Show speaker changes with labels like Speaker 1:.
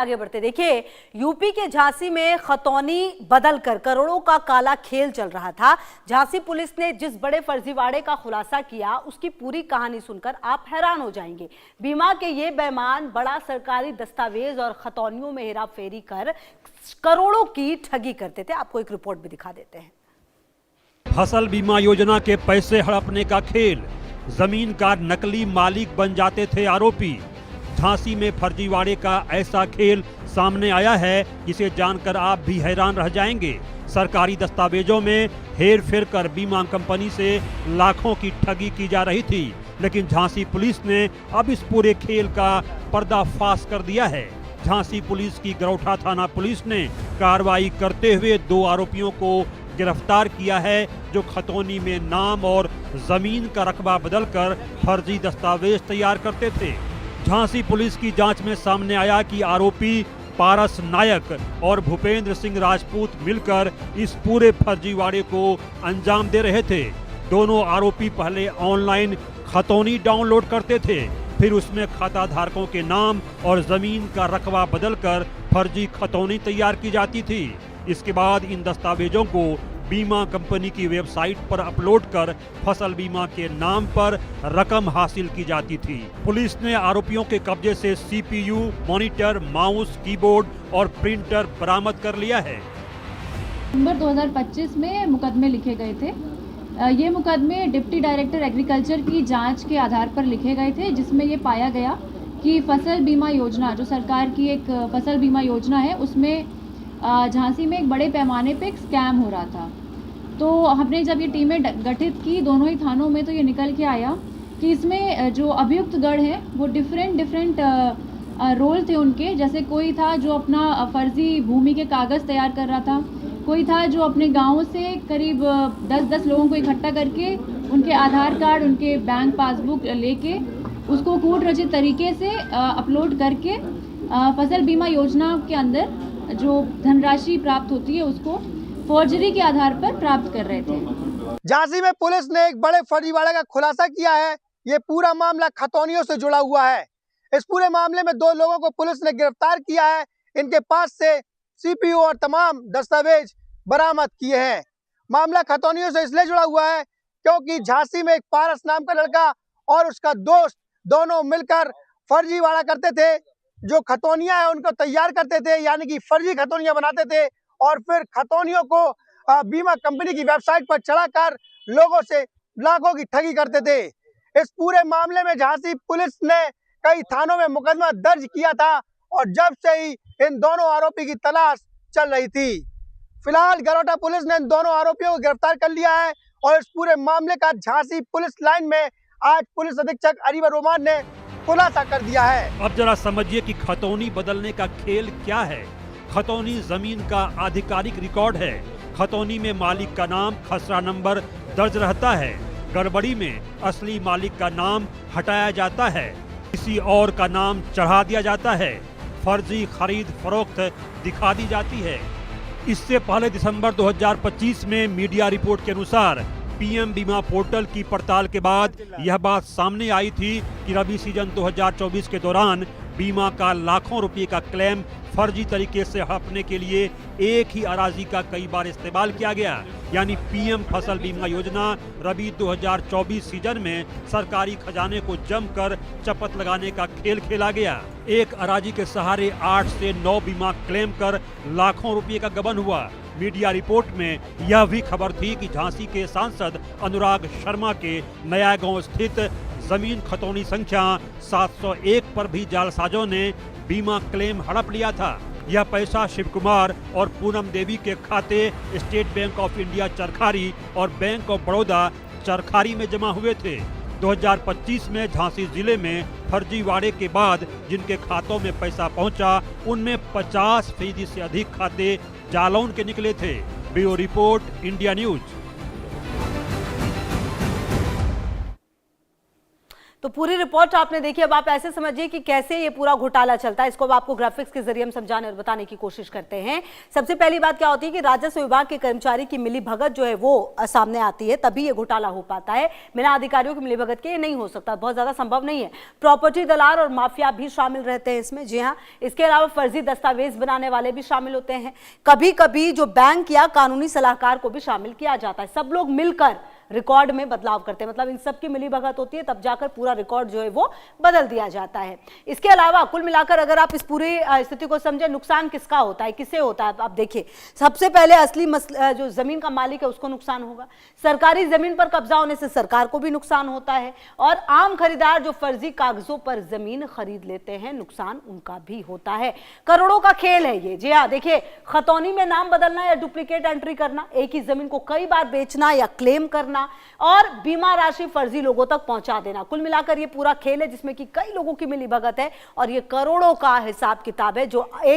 Speaker 1: आगे बढ़ते देखिए, यूपी के झांसी में खतौनी बदलकर करोड़ों का काला खेल चल रहा था। झांसी पुलिस ने जिस बड़े फर्जीवाड़े का खुलासा किया उसकी पूरी कहानी सुनकर आप हैरान हो जाएंगे। बीमा के ये बेईमान बड़ा सरकारी दस्तावेज और खतौनियों में हेराफेरी कर करोड़ों की ठगी करते थे। आपको एक रिपोर्ट भी दिखा देते हैं।
Speaker 2: फसल बीमा योजना के पैसे हड़पने का खेल, जमीन का नकली मालिक बन जाते थे आरोपी। झांसी में फर्जीवाड़े का ऐसा खेल सामने आया है जिसे जानकर आप भी हैरान रह जाएंगे। सरकारी दस्तावेजों में हेर फेर कर बीमा कंपनी से लाखों की ठगी की जा रही थी, लेकिन झांसी पुलिस ने अब इस पूरे खेल का पर्दाफाश कर दिया है। झांसी पुलिस की गरौठा थाना पुलिस ने कार्रवाई करते हुए 2 आरोपियों को गिरफ्तार किया है जो खतौनी में नाम और जमीन का रकबा बदलकर फर्जी दस्तावेज तैयार करते थे। झांसी पुलिस की जांच में सामने आया कि आरोपी पारस नायक और भूपेंद्र सिंह राजपूत मिलकर इस पूरे फर्जीवाड़े को अंजाम दे रहे थे। दोनों आरोपी पहले ऑनलाइन खतौनी डाउनलोड करते थे, फिर उसमें खाता धारकों के नाम और जमीन का रकबा बदलकर फर्जी खतौनी तैयार की जाती थी। इसके बाद इन दस्तावेजों को बीमा कंपनी की वेबसाइट पर अपलोड कर फसल बीमा के नाम पर रकम हासिल की जाती थी। पुलिस ने आरोपियों के कब्जे से सीपीयू, मॉनिटर, माउस, कीबोर्ड और प्रिंटर बरामद कर लिया है।
Speaker 3: नवंबर 2025 में मुकदमे लिखे गए थे। ये मुकदमे डिप्टी डायरेक्टर एग्रीकल्चर की जांच के आधार पर लिखे गए थे, जिसमें ये पाया गया कि फसल बीमा योजना, जो सरकार की एक फसल बीमा योजना है, उसमें झांसी में एक बड़े पैमाने पे एक स्कैम हो रहा था। तो हमने जब ये टीमें गठित की दोनों ही थानों में, तो ये निकल के आया कि इसमें जो अभियुक्त गण हैं वो डिफरेंट रोल थे उनके। जैसे कोई था जो अपना फर्जी भूमि के कागज़ तैयार कर रहा था, कोई था जो अपने गाँव से करीब 10-10 लोगों को इकट्ठा करके उनके आधार कार्ड, उनके बैंक पासबुक लेके उसको कूट रचित तरीके से अपलोड करके फसल बीमा योजना के अंदर जो धनराशि प्राप्त होती है उसको फॉर्जरी के आधार पर प्राप्त कर रहे थे।
Speaker 4: झांसी में पुलिस ने एक बड़े फर्जीवाड़े का खुलासा किया है। ये पूरा मामला खतौनियों से जुड़ा हुआ है। इस पूरे मामले में 2 लोगों को पुलिस ने गिरफ्तार किया है। इनके पास से सीपीयू और तमाम दस्तावेज बरामद किए हैं। मामला खतौनियों से इसलिए जुड़ा हुआ है क्योंकि झांसी में एक पारस नाम का लड़का और उसका दोस्त दोनों मिलकर फर्जीवाड़ा करते थे। जो खतौनियां हैं उनको तैयार करते थे, यानी कि फर्जी खतौनियां बनाते थे और फिर खतौनियों को बीमा कंपनी की वेबसाइट पर चढ़ाकर लोगों से लाखों की ठगी करते थे। इस पूरे मामले में झांसी पुलिस ने कई थानों में मुकदमा दर्ज किया था और जब से ही इन दोनों आरोपी की तलाश चल रही थी। फिलहाल गरौठा पुलिस ने इन दोनों आरोपियों को गिरफ्तार कर लिया है और इस पूरे मामले का झांसी पुलिस लाइन में आज पुलिस अधीक्षक अरिवर रोमान ने खुलासा कर दिया है।
Speaker 2: अब जरा समझिए कि खतौनी बदलने का खेल क्या है। खतौनी जमीन का आधिकारिक रिकॉर्ड है। खतौनी में मालिक का नाम, खसरा नंबर दर्ज रहता है। गड़बड़ी में असली मालिक का नाम हटाया जाता है, किसी और का नाम चढ़ा दिया जाता है, फर्जी खरीद फरोख्त दिखा दी जाती है। इससे पहले दिसंबर 2025 में मीडिया रिपोर्ट के अनुसार पीएम बीमा पोर्टल की पड़ताल के बाद यह बात सामने आई थी कि रबी सीजन 2024 के दौरान बीमा का लाखों रुपए का क्लेम फर्जी तरीके से हड़पने के लिए एक ही अराजी का कई बार इस्तेमाल किया गया। यानी पीएम फसल बीमा योजना रबी 2024 सीजन में सरकारी खजाने को जमकर चपत लगाने का खेल खेला गया। एक अराजी के सहारे 8 से 9 बीमा क्लेम कर लाखों रुपए का गबन हुआ। मीडिया रिपोर्ट में यह भी खबर थी कि झांसी के सांसद अनुराग शर्मा के नया गांव स्थित जमीन खतौनी संख्या 701 पर भी जालसाजों ने बीमा क्लेम हड़प लिया था। यह पैसा शिव कुमार और पूनम देवी के खाते state bank of India Charkhari और बैंक ऑफ बड़ौदा चरखारी में जमा हुए थे। 2025 में झांसी जिले में फर्जीवाड़े के बाद जिनके खातों में पैसा पहुंचा, उनमें 50% से अधिक खाते जालौन के निकले थे। Bureau report, India news.
Speaker 1: तो पूरी रिपोर्ट आपने देखी। अब आप ऐसे समझिए कि कैसे ये पूरा घोटाला चलता है, इसको अब आपको ग्राफिक्स के जरिए हम समझाने और बताने की कोशिश करते हैं। सबसे पहली बात क्या होती है कि राजस्व विभाग के कर्मचारी की मिलीभगत जो है वो सामने आती है, तभी ये घोटाला हो पाता है। बिना अधिकारियों की मिलीभगत के ये नहीं हो सकता, बहुत ज्यादा संभव नहीं है। प्रॉपर्टी दलाल और माफिया भी शामिल रहते हैं इसमें। जी हाँ, इसके अलावा फर्जी दस्तावेज बनाने वाले भी शामिल होते हैं। कभी कभी जो बैंक या कानूनी सलाहकार को भी शामिल किया जाता है। सब लोग मिलकर रिकॉर्ड में बदलाव करते हैं, मतलब इन सब की मिलीभगत होती है, तब जाकर पूरा रिकॉर्ड जो है वो बदल दिया जाता है। इसके अलावा कुल मिलाकर अगर आप इस पूरी स्थिति को समझे, नुकसान किसका होता है, किसे होता है, आप देखिए। सबसे पहले असली जो जमीन का मालिक है उसको नुकसान होगा। सरकारी जमीन पर कब्जा होने से सरकार को भी नुकसान होता है, और आम खरीदार जो फर्जी कागजों पर जमीन खरीद लेते हैं, नुकसान उनका भी होता है। करोड़ों का खेल है ये। जी हाँ, देखिए, खतौनी में नाम बदलना या डुप्लीकेट एंट्री करना, एक ही जमीन को कई बार बेचना या क्लेम करना, और बीमा राशि फर्जी लोगों तक पहुंचा देना, कुल मिलाकर ये पूरा खेल है जिसमें कि कई लोगों की मिलीभगत है, और ये करोड़ों का हिसाब किताब है जो एक